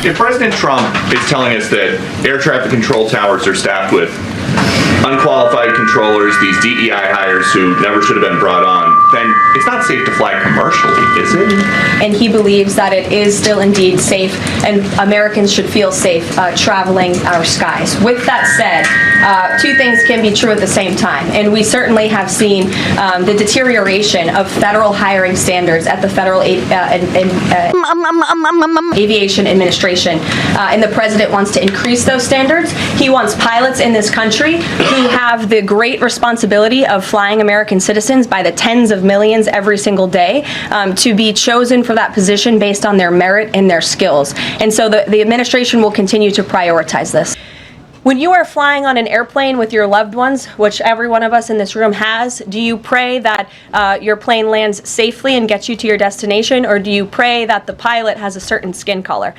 if President Trump is telling us that air traffic control towers are staffed with unqualified controllers, these DEI hires who never should have been brought on, then it's not safe to fly commercially, is it? And he believes that it is still indeed safe, and Americans should feel safe traveling our skies. With that said, two things can be true at the same time, and we certainly have seen the deterioration of federal hiring standards at the Federal Aviation Administration, and the president wants to increase those standards. He wants pilots in this country who have the great responsibility of flying American citizens by the tens of millions every single day to be chosen for that position based on their merit and their skills. And so the administration will continue to prioritize this. When you are flying on an airplane with your loved ones, which every one of us in this room has, do you pray that your plane lands safely and gets you to your destination, or do you pray that the pilot has a certain skin color?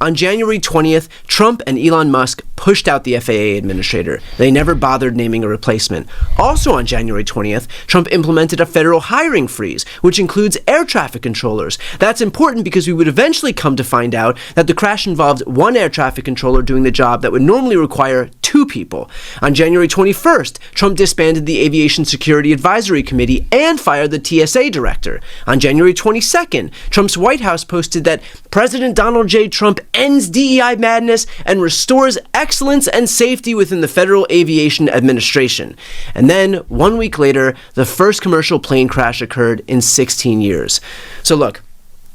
On January 20th, Trump and Elon Musk pushed out the FAA administrator. They never bothered naming a replacement. Also on January 20th, Trump implemented a federal hiring freeze, which includes air traffic controllers. That's important because we would eventually come to find out that the crash involved one air traffic controller doing the job that would normally require two people. On January 21st, Trump disbanded the Aviation Security Advisory Committee and fired the TSA director. On January 22nd, Trump's White House posted that President Donald J. Trump ends DEI madness and restores excellence and safety within the Federal Aviation Administration. And then, 1 week later, the first commercial plane crash occurred in 16 years. So look,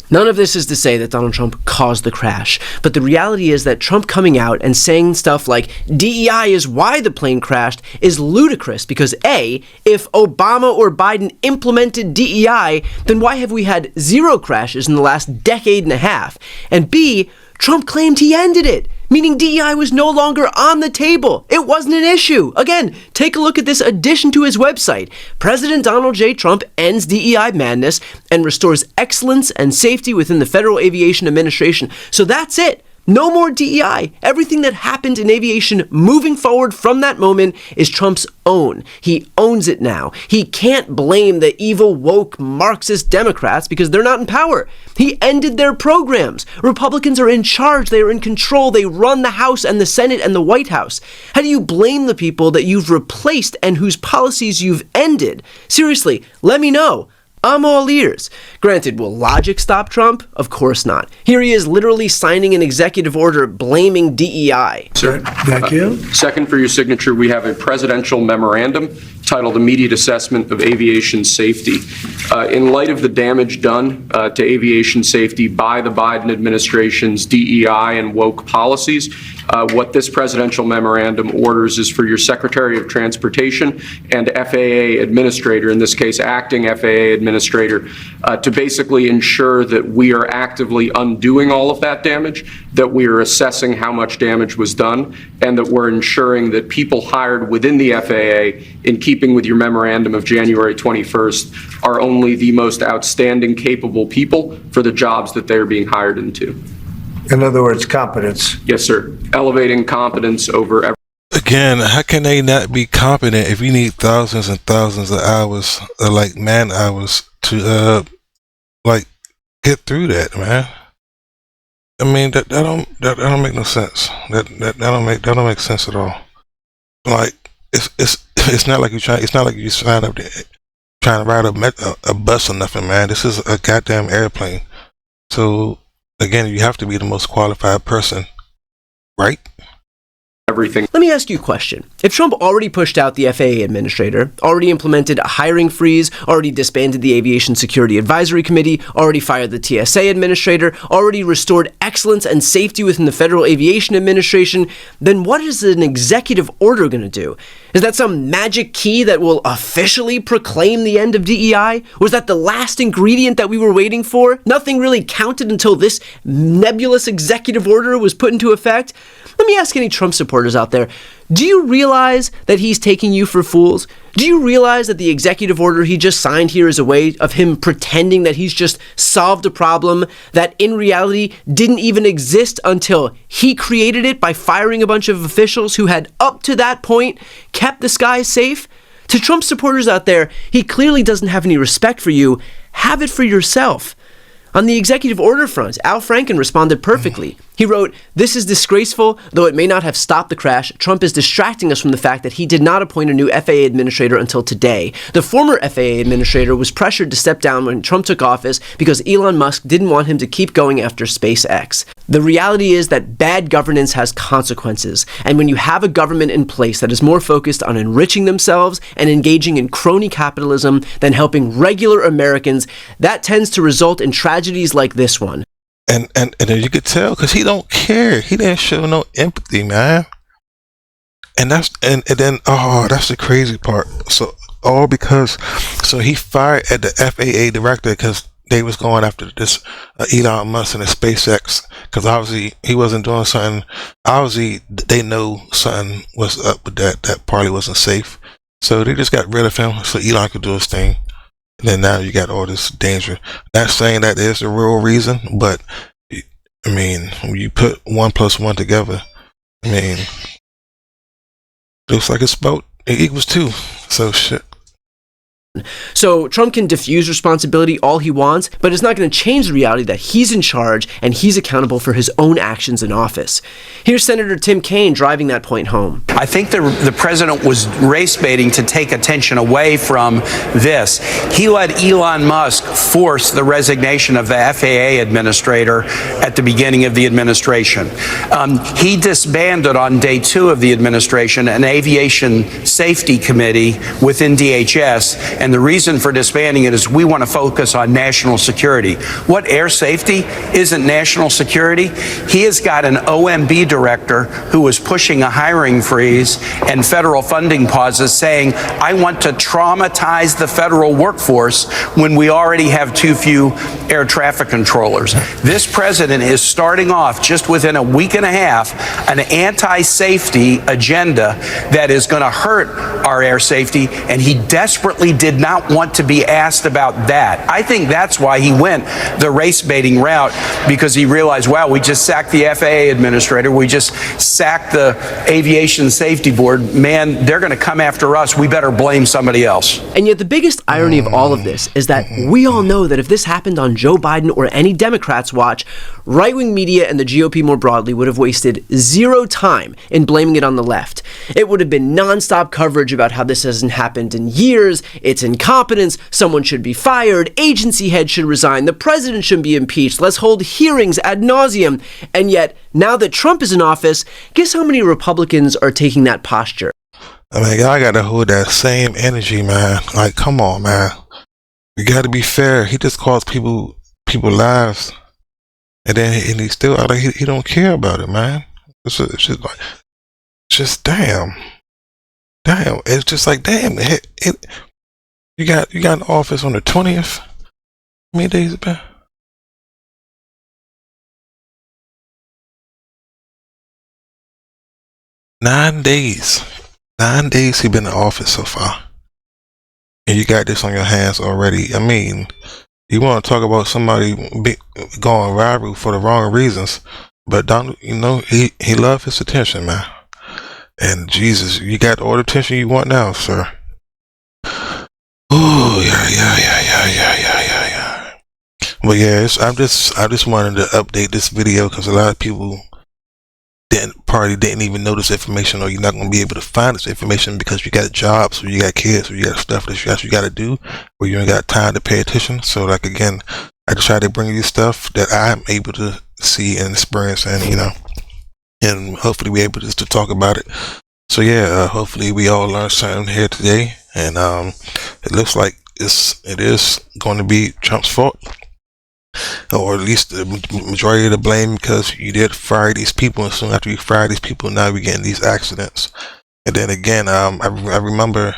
none of this is to say that Donald Trump caused the crash, but the reality is that Trump coming out and saying stuff like DEI is why the plane crashed is ludicrous because A, if Obama or Biden implemented DEI, then why have we had zero crashes in the last decade and a half? And B, Trump claimed he ended it, meaning DEI was no longer on the table. It wasn't an issue. Again, take a look at this addition to his website. President Donald J. Trump ends DEI madness and restores excellence and safety within the Federal Aviation Administration. So that's it. No more DEI. Everything that happened in aviation moving forward from that moment is Trump's own. He owns it now. He can't blame the evil, woke, Marxist Democrats because they're not in power. He ended their programs. Republicans are in charge. They are in control. They run the House and the Senate and the White House. How do you blame the people that you've replaced and whose policies you've ended? Seriously, let me know. I'm all ears. Granted, will logic stop Trump? Of course not. Here he is literally signing an executive order blaming DEI. Sir, thank you. Second for your signature, we have a presidential memorandum titled Immediate Assessment of Aviation Safety. In light of the damage done to aviation safety by the Biden administration's DEI and woke policies, what this presidential memorandum orders is for your Secretary of Transportation and FAA administrator, in this case acting FAA administrator, to basically ensure that we are actively undoing all of that damage, that we are assessing how much damage was done, and that we're ensuring that people hired within the FAA, in keeping with your memorandum of January 21st, are only the most outstanding, capable people for the jobs that they're being hired into. In other words, competence. Yes, sir. Elevating competence over everything. Again, how can they not be competent if you need thousands and thousands of hours, like man hours, to get through that, man? I mean, that don't make no sense. That don't make sense at all. Like it's not like you sign up there trying to ride a bus or nothing, man. This is a goddamn airplane. So again, you have to be the most qualified person, right? Everything. Let me ask you a question. If Trump already pushed out the FAA administrator, already implemented a hiring freeze, already disbanded the Aviation Security Advisory Committee, already fired the TSA administrator, already restored excellence and safety within the Federal Aviation Administration, then what is an executive order going to do? Is that some magic key that will officially proclaim the end of DEI? Was that the last ingredient that we were waiting for? Nothing really counted until this nebulous executive order was put into effect? Let me ask any Trump supporters out there, Do you realize that he's taking you for fools? Do you realize that the executive order he just signed here is a way of him pretending that he's just solved a problem that in reality didn't even exist until he created it by firing a bunch of officials who had up to that point kept the skies safe? To Trump supporters out there, he clearly doesn't have any respect for you. Have it for yourself. On the executive order front, Al Franken responded perfectly. He wrote, "This is disgraceful. Though it may not have stopped the crash, Trump is distracting us from the fact that he did not appoint a new FAA administrator until today. The former FAA administrator was pressured to step down when Trump took office because Elon Musk didn't want him to keep going after SpaceX. The reality is that bad governance has consequences, and when you have a government in place that is more focused on enriching themselves and engaging in crony capitalism than helping regular Americans, that tends to result in tragedies like this one." And then you could tell because he don't care. He didn't show no empathy, man. And that's and then that's the crazy part. So all because he fired at the FAA director because they was going after this Elon Musk and the SpaceX because obviously he wasn't doing something. Obviously they know something was up with that. That probably wasn't safe. So they just got rid of him so Elon could do his thing. And then now you got all this danger. Not saying that is the real reason, but I mean, when you put 1 + 1 together, I mean, looks like it's about it equals 2. So shit. So Trump can diffuse responsibility all he wants, but it's not going to change the reality that he's in charge and he's accountable for his own actions in office. Here's Senator Tim Kaine driving that point home. I think the president was race baiting to take attention away from this. He let Elon Musk force the resignation of the FAA administrator at the beginning of the administration. He disbanded on day 2 of the administration an aviation safety committee within DHS. And the reason for disbanding it is we want to focus on national security. What air safety isn't national security? He has got an OMB director who was pushing a hiring freeze and federal funding pauses saying, I want to traumatize the federal workforce when we already have too few air traffic controllers. This president is starting off just within a week and a half an anti-safety agenda that is going to hurt our air safety, and he desperately did not want to be asked about that. I think that's why he went the race baiting route, because he realized, wow, we just sacked the FAA administrator, we just sacked the Aviation Safety Board. Man, they're going to come after us. We better blame somebody else. And yet the biggest irony of all of this is that we all know that if this happened on Joe Biden or any Democrats' watch, right-wing media and the GOP more broadly would have wasted zero time in blaming it on the left. It would have been nonstop coverage about how this hasn't happened in years, it's incompetence, someone should be fired, agency heads should resign, the president should be impeached, let's hold hearings ad nauseum. And yet, now that Trump is in office, guess how many Republicans are taking that posture? I mean, y'all gotta hold that same energy, man. Like, come on, man. You gotta be fair. He just cost people lives, and he still out. He don't care about it, man. It's just like, damn. It's just like, damn. You got an office on the 20th. How many days it been? Nine days he been in office so far. And you got this on your hands already. I mean, you want to talk about somebody going viral for the wrong reasons, but don't, he love his attention, man. And Jesus, you got all the attention you want now, sir. Oh, yeah. But yeah, I just wanted to update this video because a lot of people didn't even know this information, or you're not going to be able to find this information because you got jobs, or you got kids, or you got stuff that you got to do, or you ain't got time to pay attention. So like, again, I just try to bring you stuff that I'm able to see and experience, and and hopefully we're able just to talk about it. So yeah, hopefully we all learned something here today, and it looks like it is going to be Trump's fault, or at least the majority of the blame, because you did fire these people, and soon after you fire these people, now we're getting these accidents. And then again, I remember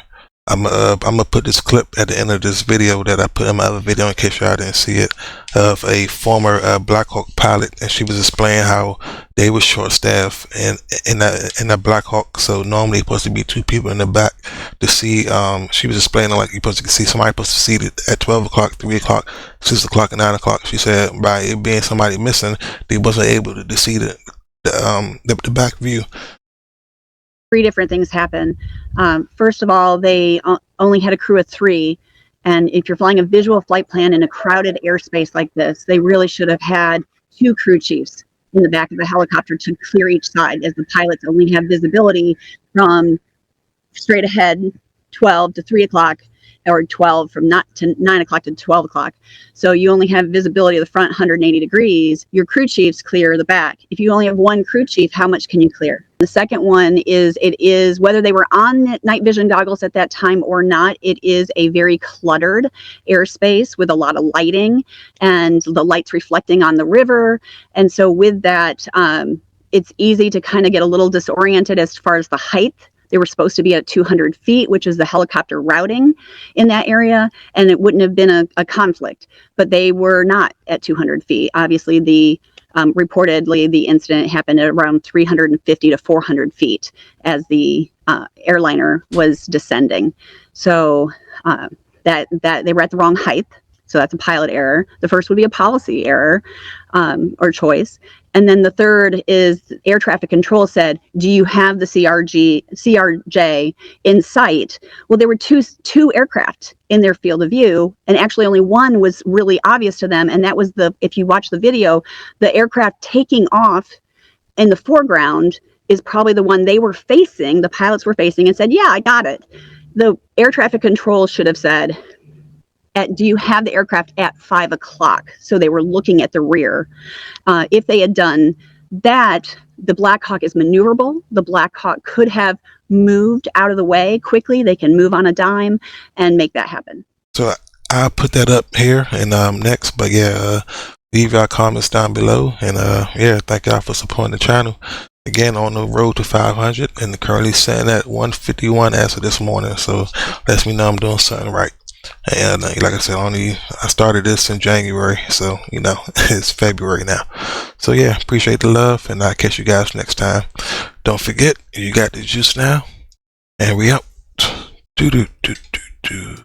I'm gonna put this clip at the end of this video that I put in my other video in case y'all didn't see it, of a former Black Hawk pilot, and she was explaining how they were short-staffed in that Black Hawk. So normally it's supposed to be 2 people in the back to see. She was explaining like you're supposed to see somebody supposed to see it at 12 o'clock, 3 o'clock, 6 o'clock, and 9 o'clock. She said by it being somebody missing, they wasn't able to see the back view. 3 different things happen. First of all, they only had a crew of 3. And if you're flying a visual flight plan in a crowded airspace like this, they really should have had 2 crew chiefs in the back of the helicopter to clear each side, as the pilots only have visibility from straight ahead 12 to 3 o'clock, or 12 from 9 o'clock to 12 o'clock. So you only have visibility of the front 180 degrees. Your crew chiefs clear the back. If you only have 1 crew chief, how much can you clear? The second one is, it is, whether they were on night vision goggles at that time or not, it is a very cluttered airspace with a lot of lighting and the lights reflecting on the river. And so with that, it's easy to kind of get a little disoriented as far as the height. They were supposed to be at 200 feet, which is the helicopter routing in that area, and it wouldn't have been a conflict, but they were not at 200 feet. Obviously, reportedly, the incident happened at around 350 to 400 feet as the airliner was descending. So that they were at the wrong height. So that's a pilot error. The first would be a policy error or choice. And then the third is air traffic control said, do you have the CRJ in sight? Well, there were two aircraft in their field of view, and actually only one was really obvious to them. And that was if you watch the video, the aircraft taking off in the foreground is probably the one they were facing, the pilots were facing, and said, yeah, I got it. The air traffic control should have said, do you have the aircraft at 5 o'clock? So they were looking at the rear. If they had done that, the Black Hawk is maneuverable. The Black Hawk could have moved out of the way quickly. They can move on a dime and make that happen. So I'll put that up here and next. But yeah, leave your comments down below. And yeah, thank y'all for supporting the channel. Again, on the road to 500, and currently sitting at 151 as of this morning. So lets me know I'm doing something right. And like I said, I started this in January, so you know it's February now. So yeah, appreciate the love, and I'll catch you guys next time. Don't forget, you got the juice now, and we out. Do do do do do.